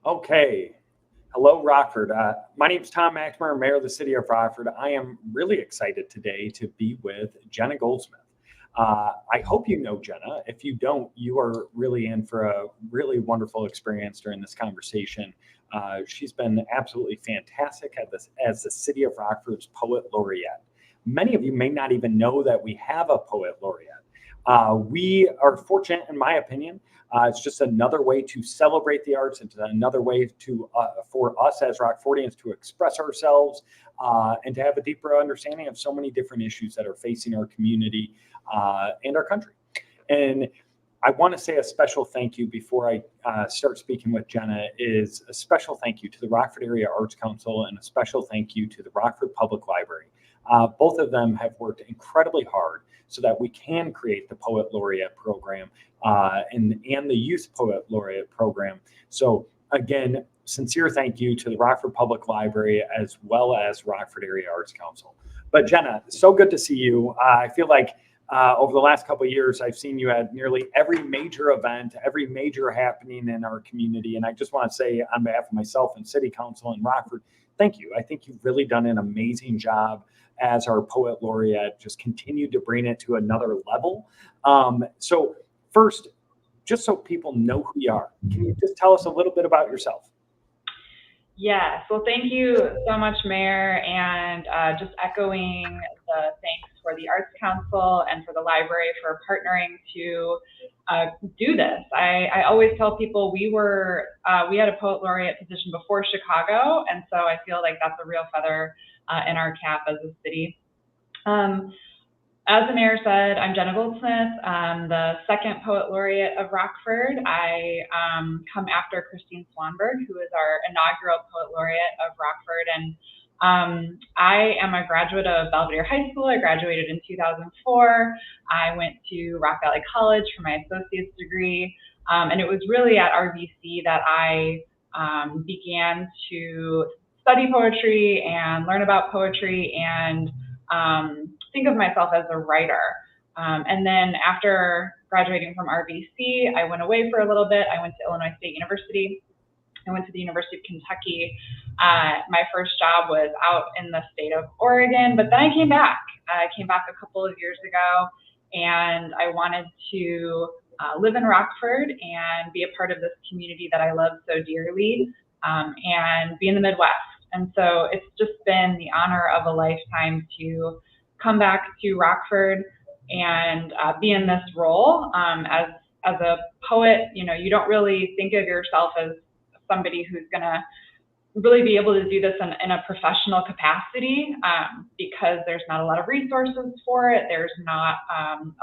Okay. Hello, Rockford. My name is Tom McNamara, Mayor of the City of Rockford. I am really excited today to be with Jenna Goldsmith. I hope you know Jenna. If you don't, you are really in for a really wonderful experience during this conversation. She's been absolutely fantastic at this as the City of Rockford's Poet Laureate. Many of you may not even know that we have a Poet Laureate. We are fortunate, in my opinion. It's just another way to celebrate the arts. It's another way to for us as Rockfordians to express ourselves and to have a deeper understanding of so many different issues that are facing our community and our country. And I want to say a special thank you before I start speaking with Jenna. Is a special thank you to the Rockford Area Arts Council and a special thank you to the Rockford Public Library. Both of them have worked incredibly hard so that we can create the Poet Laureate program and the Youth Poet Laureate program. So again, sincere thank you to the Rockford Public Library as well as Rockford Area Arts Council. But Jenna, so good to see you. I feel like over the last couple of years, I've seen you at nearly every major event, every major happening in our community. And I just want to say on behalf of myself and City Council and Rockford, thank you. I think you've really done an amazing job as our Poet Laureate, just continued to bring it to another level. So first, just so people know who you are, can you just tell us a little bit about yourself? Yes. Well, thank you so much, Mayor. And just echoing the thanks for the Arts Council and for the library for partnering to do this. I always tell people we had a Poet Laureate position before Chicago, and so I feel like that's a real feather in our cap as a city. Um, as the mayor said, I'm Jenna Goldsmith. I'm the second Poet Laureate of Rockford. I come after Christine Swanberg, who is our inaugural Poet Laureate of Rockford. And I am a graduate of Belvedere High School. I graduated in 2004. I went to Rock Valley College for my associate's degree. And it was really at RVC that I began to study poetry and learn about poetry and think of myself as a writer. And then after graduating from RVC, I went away for a little bit. I went to Illinois State University. I went to the University of Kentucky. My first job was out in the state of Oregon, but then I came back. I came back a couple of years ago, and I wanted to live in Rockford and be a part of this community that I love so dearly, and be in the Midwest. And so it's just been the honor of a lifetime to come back to Rockford and be in this role as a poet. You know, you don't really think of yourself as somebody who's going to really be able to do this in a professional capacity because there's not a lot of resources for it. There's not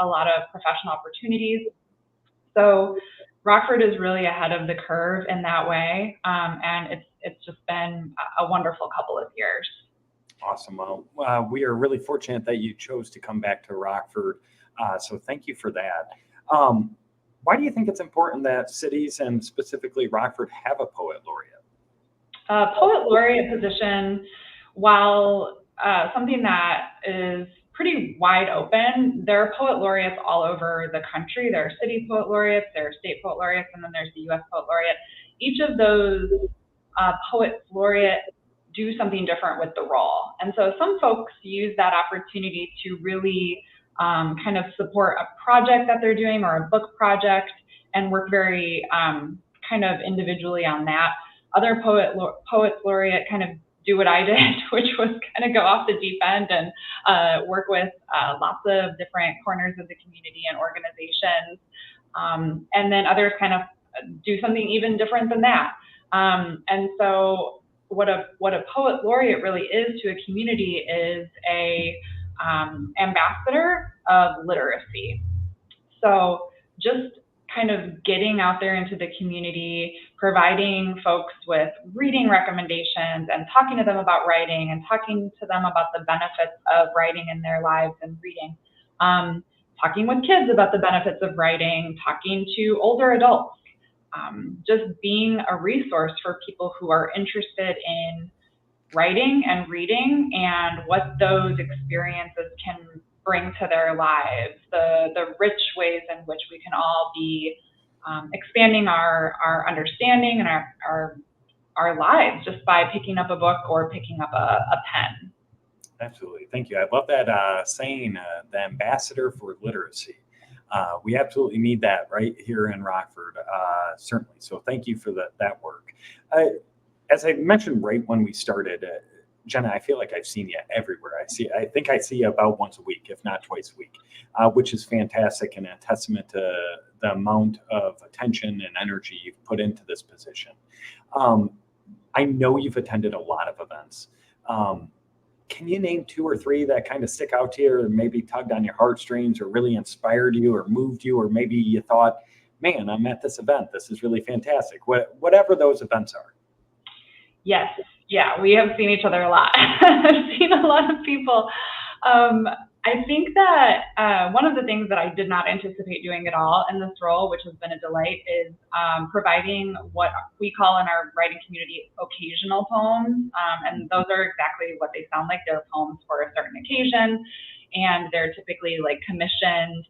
a lot of professional opportunities. So Rockford is really ahead of the curve in that way, and it's just been a wonderful couple of years. Awesome. Well, we are really fortunate that you chose to come back to Rockford. So thank you for that. Why do you think it's important that cities and specifically Rockford have a Poet Laureate? Poet Laureate position, while something that is pretty wide open, there are Poet Laureates all over the country. There are city Poet Laureates, there are state Poet Laureates, and then there's the U.S. Poet Laureate. Each of those Poet Laureate do something different with the role. And so some folks use that opportunity to really kind of support a project that they're doing or a book project and work very kind of individually on that. Other Poets Laureate kind of do what I did, which was kind of go off the deep end and work with lots of different corners of the community and organizations. And then others kind of do something even different than that. And so what a Poet Laureate really is to a community is a ambassador of literacy. So just kind of getting out there into the community, providing folks with reading recommendations and talking to them about writing and talking to them about the benefits of writing in their lives and reading. Talking with kids about the benefits of writing, talking to older adults, just being a resource for people who are interested in writing and reading and what those experiences can bring to their lives, the rich ways in which we can all be expanding our understanding and our lives just by picking up a book or picking up a pen. Absolutely. Thank you. I love that saying, the ambassador for literacy. We absolutely need that right here in Rockford, certainly. So thank you for that work. As I mentioned right when we started, Jenna, I feel like I've seen you everywhere. I think I see you about once a week, if not twice a week, which is fantastic and a testament to the amount of attention and energy you've put into this position. I know you've attended a lot of events. Can you name 2 or 3 that kind of stick out to you, or maybe tugged on your heartstrings, or really inspired you, or moved you, or maybe you thought, "Man, I'm at this event. This is really fantastic." Whatever those events are. Yes, yeah, we have seen each other a lot. I've seen a lot of people. I think that one of the things that I did not anticipate doing at all in this role, which has been a delight, is providing what we call in our writing community occasional poems. And those are exactly what they sound like. They're poems for a certain occasion, and they're typically like commissioned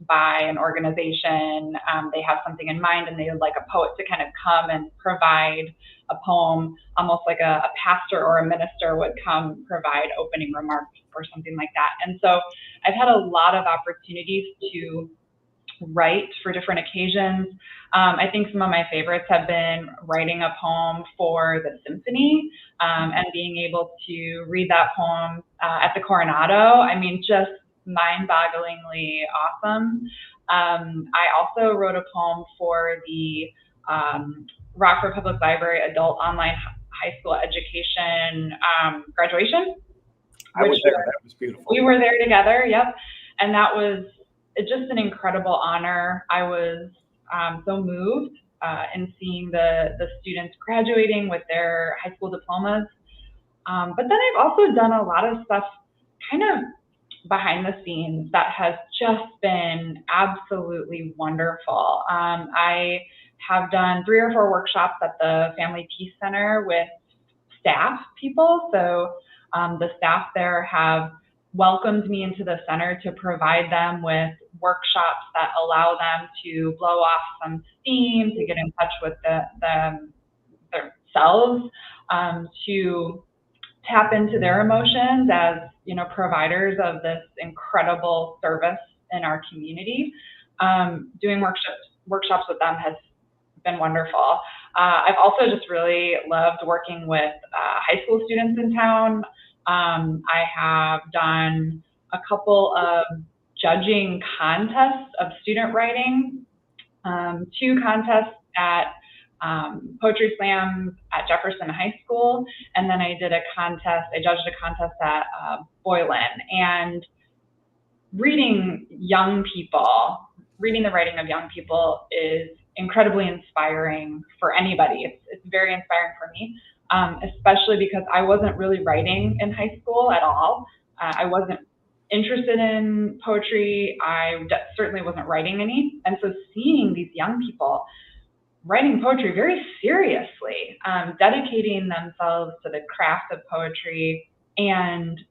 by an organization. They have something in mind and they would like a poet to kind of come and provide a poem, almost like a pastor or a minister would come provide opening remarks or something like that. And so I've had a lot of opportunities to write for different occasions. I think some of my favorites have been writing a poem for the symphony and being able to read that poem at the Coronado. I mean, just mind-bogglingly awesome. I also wrote a poem for the Rockford Public Library Adult Online High School Education graduation. I was there. That was beautiful. We were there together. Yep. And that was just an incredible honor. I was so moved in seeing the students graduating with their high school diplomas. But then I've also done a lot of stuff kind of behind the scenes that has just been absolutely wonderful. I have done 3 or 4 workshops at the Family Peace Center with staff people. So the staff there have welcomed me into the center to provide them with workshops that allow them to blow off some steam, to get in touch with themselves, to tap into their emotions as, you know, providers of this incredible service in our community. Doing workshops with them has been wonderful. I've also just really loved working with high school students in town. I have done a couple of judging contests of student writing, 2 contests at Poetry Slam at Jefferson High School, and then I judged a contest at Boylan. And reading the writing of young people is incredibly inspiring for anybody. It's very inspiring for me, especially because I wasn't really writing in high school at all. I wasn't interested in poetry. I certainly wasn't writing any. And so seeing these young people writing poetry very seriously, dedicating themselves to the craft of poetry. And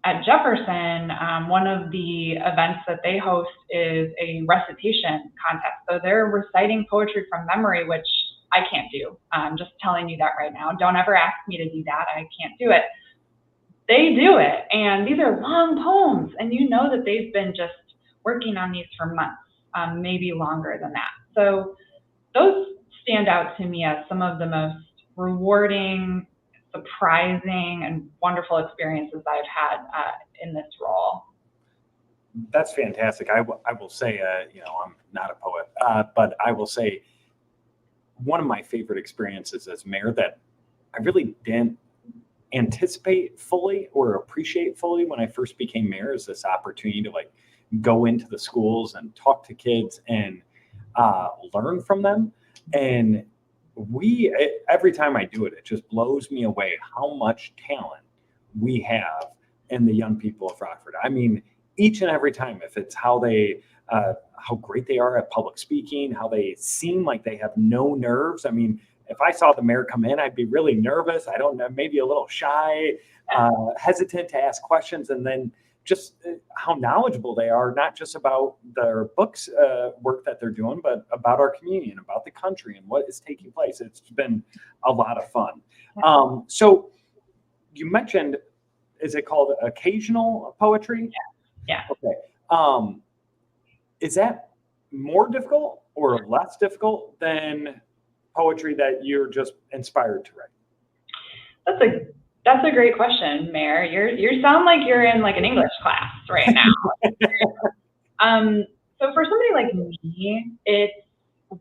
at Jefferson, one of the events that they host is a recitation contest. So they're reciting poetry from memory, which I can't do. I'm just telling you that right now. Don't ever ask me to do that. I can't do it. They do it. And these are long poems. And you know that they've been just working on these for months, maybe longer than that. So those stand out to me as some of the most rewarding, surprising, and wonderful experiences I've had in this role. That's fantastic. I will say, I'm not a poet, but I will say one of my favorite experiences as mayor that I really didn't anticipate fully or appreciate fully when I first became mayor is this opportunity to go into the schools and talk to kids and learn from them. And every time I do it, it just blows me away how much talent we have in the young people of Rockford. I mean, each and every time, if it's how great they are at public speaking, how they seem like they have no nerves. I mean, if I saw the mayor come in, I'd be really nervous. I don't know, maybe a little shy, hesitant to ask questions. And then just how knowledgeable they are, not just about their books work that they're doing, but about our community and about the country and what is taking place. It's been a lot of fun. So you mentioned, is it called occasional poetry? Yeah. Okay. Is that more difficult or less difficult than poetry that you're just inspired to write? That's a great question, Mayor. You sound like you're in like an English class right now. So for somebody like me, it's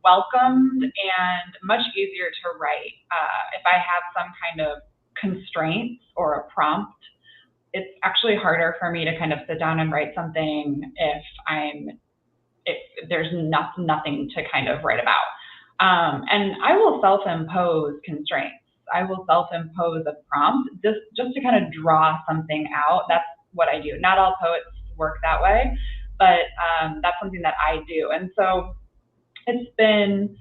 welcomed and much easier to write if I have some kind of constraints or a prompt. It's actually harder for me to kind of sit down and write something if there's nothing to kind of write about. And I will self-impose constraints. I will self-impose a prompt just to kind of draw something out. That's what I do. Not all poets work that way, but that's something that I do. And so it's been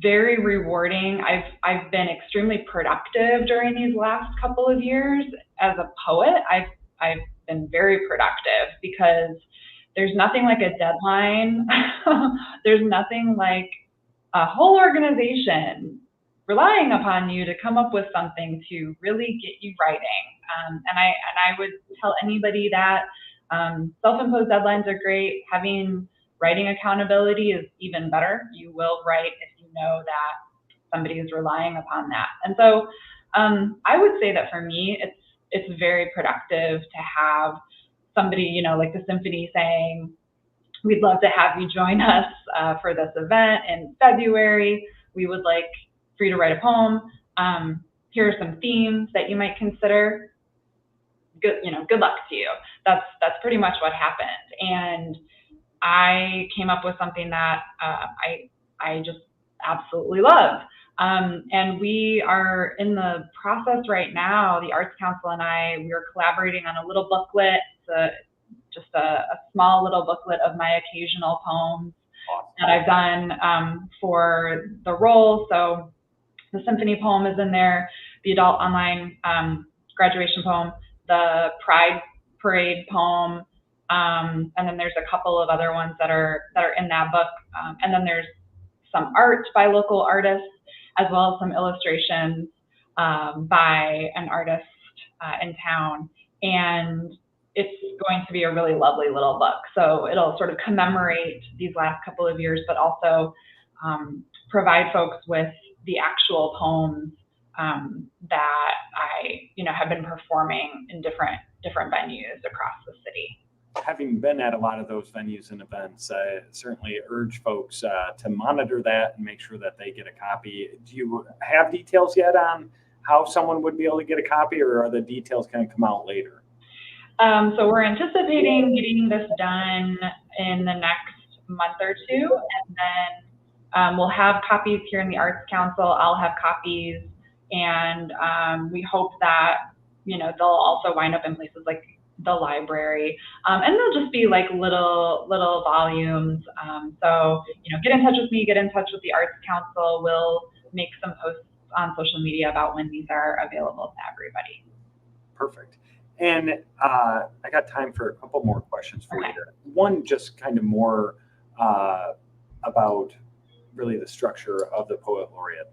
very rewarding. I've been extremely productive during these last couple of years as a poet. I've been very productive because there's nothing like a deadline. There's nothing like a whole organization relying upon you to come up with something to really get you writing. And I would tell anybody that self-imposed deadlines are great. Having writing accountability is even better. You will write if you know that somebody is relying upon that. And so I would say that for me, it's very productive to have somebody, like the symphony saying, we'd love to have you join us for this event in February. We would like for you to write a poem. Here are some themes that you might consider. Good luck to you. That's pretty much what happened. And I came up with something that I just absolutely love. And we are in the process right now, the Arts Council and we are collaborating on a little booklet. Just a small little booklet of my occasional poems that I've done for the role. So the symphony poem is in there, the adult online graduation poem, the Pride Parade poem, and then there's a couple of other ones that are in that book. And then there's some art by local artists, as well as some illustrations by an artist in town. And it's going to be a really lovely little book. So it'll sort of commemorate these last couple of years, but also provide folks with the actual poems that I, have been performing in different venues across the city. Having been at a lot of those venues and events, I certainly urge folks to monitor that and make sure that they get a copy. Do you have details yet on how someone would be able to get a copy, or are the details going to come out later? So we're anticipating getting this done in the next month or two, and then we'll have copies here in the Arts Council. I'll have copies, and we hope that they'll also wind up in places like the library, and they'll just be like little volumes. So get in touch with me, get in touch with the Arts Council. We'll make some posts on social media about when these are available to everybody. Perfect. And I got time for a couple more questions for you. One, just kind of more about really the structure of the Poet Laureate.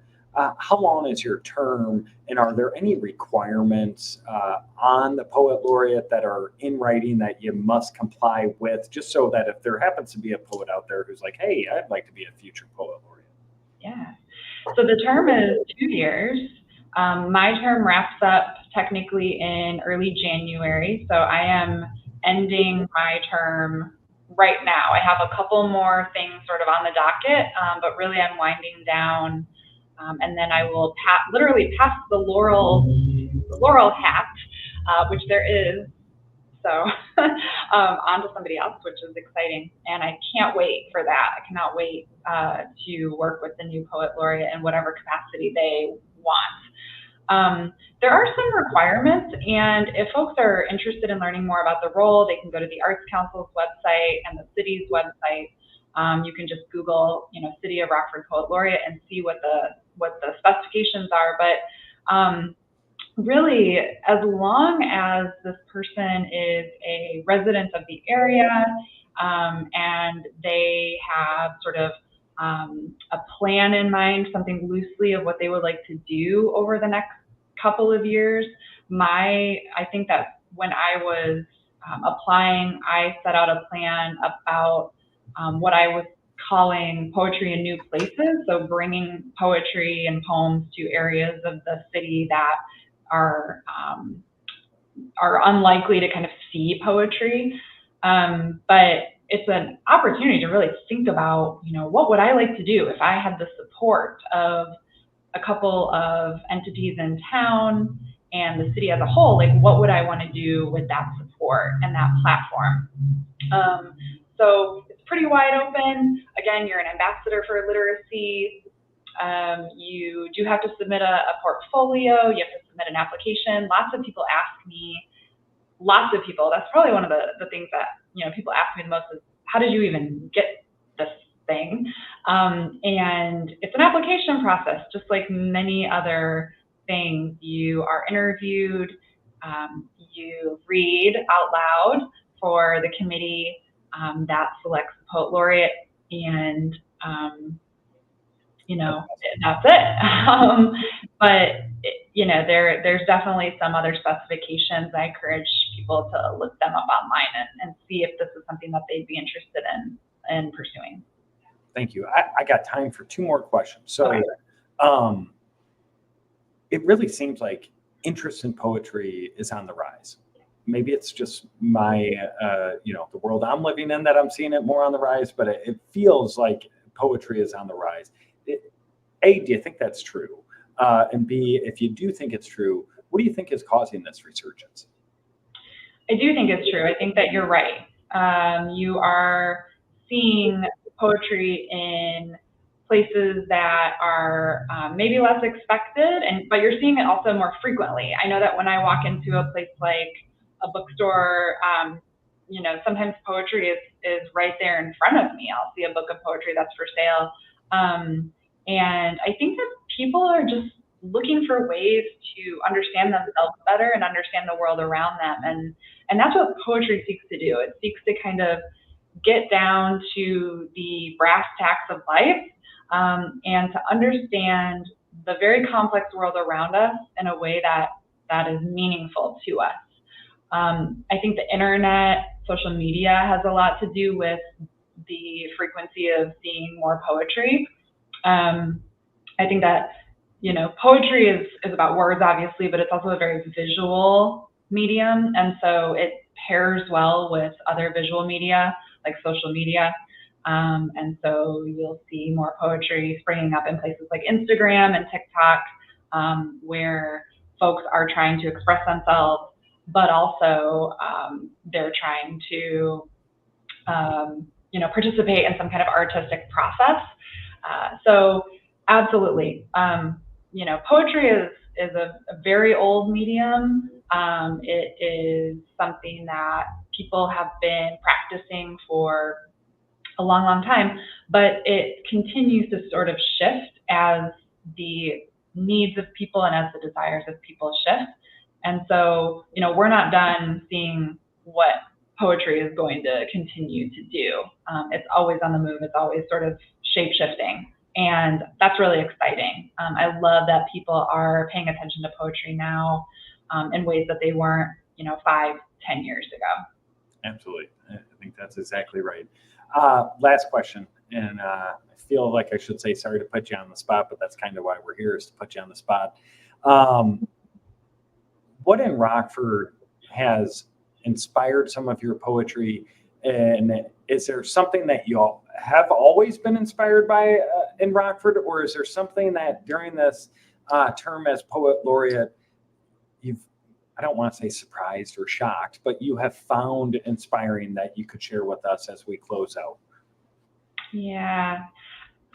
How long is your term, and are there any requirements on the Poet Laureate that are in writing that you must comply with, just so that if there happens to be a poet out there who's like, hey, I'd like to be a future Poet Laureate? Yeah. So the term is 2 years. My term wraps up technically in early January, so I am ending my term right now. I have a couple more things sort of on the docket, but really I'm winding down, and then I will literally pass the laurel hat, which there is, so on to somebody else, which is exciting, and I can't wait for that. I cannot wait to work with the new Poet Laureate in whatever capacity they want. There are some requirements, and if folks are interested in learning more about the role, they can go to the Arts Council's website and the city's website. You can just Google, City of Rockford Poet Laureate and see what the specifications are. But really, as long as this person is a resident of the area, and they have sort of a plan in mind, something loosely of what they would like to do over the next couple of years. I think that when I was applying, I set out a plan about what I was calling poetry in new places. So bringing poetry and poems to areas of the city that are unlikely to kind of see poetry. But it's an opportunity to really think about, what would I like to do if I had the support of a couple of entities in town and the city as a whole? Like, what would I want to do with that support and that platform? So it's pretty wide open. Again, you're an ambassador for literacy. You do have to submit a portfolio. You have to submit an application. Lots of people, that's probably one of the things that, people ask me the most is, how did you even get this thing? And it's an application process, just like many other things. You are interviewed, you read out loud for the committee that selects the Poet Laureate, and that's it. But there's definitely some other specifications. I encourage people to look them up online and see if this is something that they'd be interested in pursuing. Thank you. I got time for two more questions. So, Okay. It really seems like interest in poetry is on the rise. Maybe it's just my, the world I'm living in that I'm seeing it more on the rise, but it feels like poetry is on the rise. A, do you think that's true? And B, if you do think it's true, what do you think is causing this resurgence? I do think it's true. I think that you're right. You are seeing poetry in places that are maybe less expected, but you're seeing it also more frequently. I know that when I walk into a place like a bookstore, sometimes poetry is right there in front of me. I'll see a book of poetry that's for sale. And I think that people are just looking for ways to understand themselves better and understand the world around them. And that's what poetry seeks to do. It seeks to kind of get down to the brass tacks of life, and to understand the very complex world around us in a way that is meaningful to us. I think the internet, social media has a lot to do with the frequency of seeing more poetry. I think that, poetry is about words, obviously, but it's also a very visual medium. And so it pairs well with other visual media, like social media. And so you'll see more poetry springing up in places like Instagram and TikTok, where folks are trying to express themselves, but also they're trying to, participate in some kind of artistic process. So absolutely, poetry is a very old medium. It is something that people have been practicing for a long, long time, but it continues to sort of shift as the needs of people and as the desires of people shift. And so, we're not done seeing what poetry is going to continue to do. It's always on the move. It's always sort of shape-shifting. And that's really exciting. I love that people are paying attention to poetry now in ways that they weren't, 5, 10 years ago. Absolutely. I think that's exactly right. Last question. And I feel like I should say sorry to put you on the spot, but that's kind of why we're here, is to put you on the spot. What in Rockford has inspired some of your poetry? And is there something that you all have always been inspired by in Rockford, or is there something that during this term as Poet Laureate, I don't want to say surprised or shocked, but you have found inspiring that you could share with us as we close out? Yeah,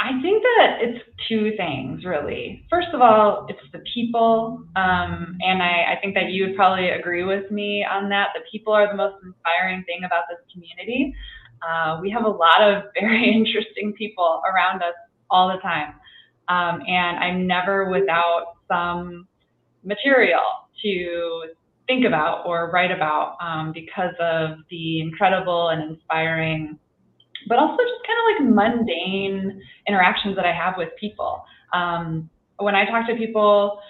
I think that it's two things, really. First of all, it's the people. And I think that you would probably agree with me on that. The people are the most inspiring thing about this community. We have a lot of very interesting people around us all the time. And I'm never without some material to think about or write about because of the incredible and inspiring, but also just kind of like mundane interactions that I have with people. When I talk to people,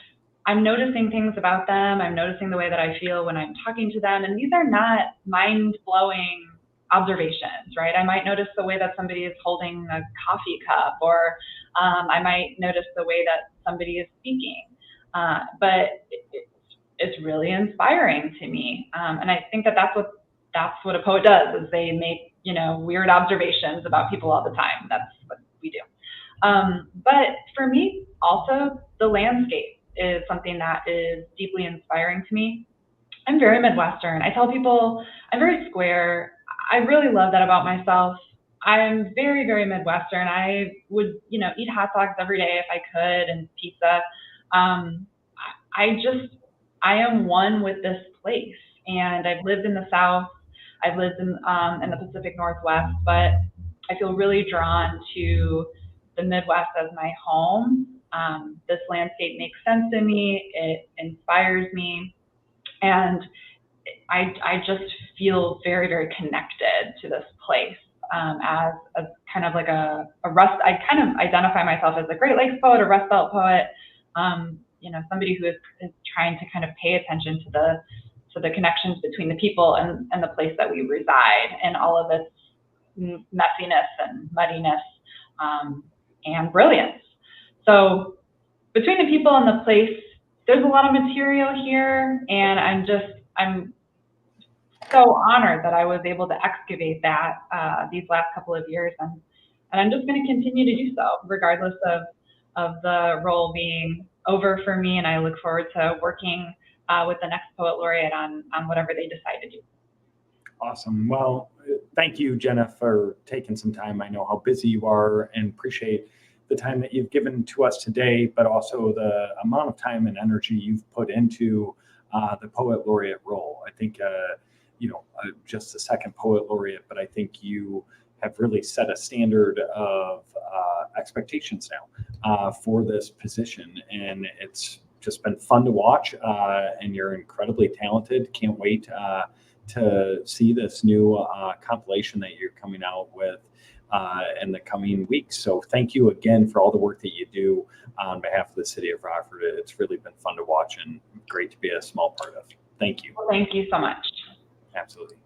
I'm noticing things about them. I'm noticing the way that I feel when I'm talking to them. And these are not mind-blowing observations, right? I might notice the way that somebody is holding a coffee cup, or I might notice the way that somebody is speaking. But it's really inspiring to me. And I think that that's what a poet does, is they make, weird observations about people all the time. That's what we do. But for me, also, the landscape is something that is deeply inspiring to me. I'm very Midwestern. I tell people I'm very square. I really love that about myself. I'm very, very Midwestern. I would, eat hot dogs every day if I could, and pizza. Um, I am one with this place, and I've lived in the South. I've lived in the Pacific Northwest, but I feel really drawn to the Midwest as my home. This landscape makes sense to me. It inspires me, and I just feel very, very connected to this place as kind of like a rust. I kind of identify myself as a Great Lakes poet, a Rust Belt poet. Somebody who is trying to kind of pay attention to the connections between the people and the place that we reside, and all of its messiness and muddiness and brilliance. So between the people and the place, there's a lot of material here, and I'm so honored that I was able to excavate that these last couple of years, and I'm just going to continue to do so, regardless of the role being over for me. And I look forward to working with the next Poet Laureate on whatever they decide to do. Awesome. Well, thank you, Jenna, for taking some time. I know how busy you are, and appreciate the time that you've given to us today, but also the amount of time and energy you've put into the Poet Laureate role. I think, just the second Poet Laureate, but I think you have really set a standard of expectations now for this position. And it's just been fun to watch, and you're incredibly talented. Can't wait to see this new compilation that you're coming out with in the coming weeks. So thank you again for all the work that you do on behalf of the city of Rockford. It's really been fun to watch and great to be a small part of. Thank you. Well, thank you so much. Absolutely.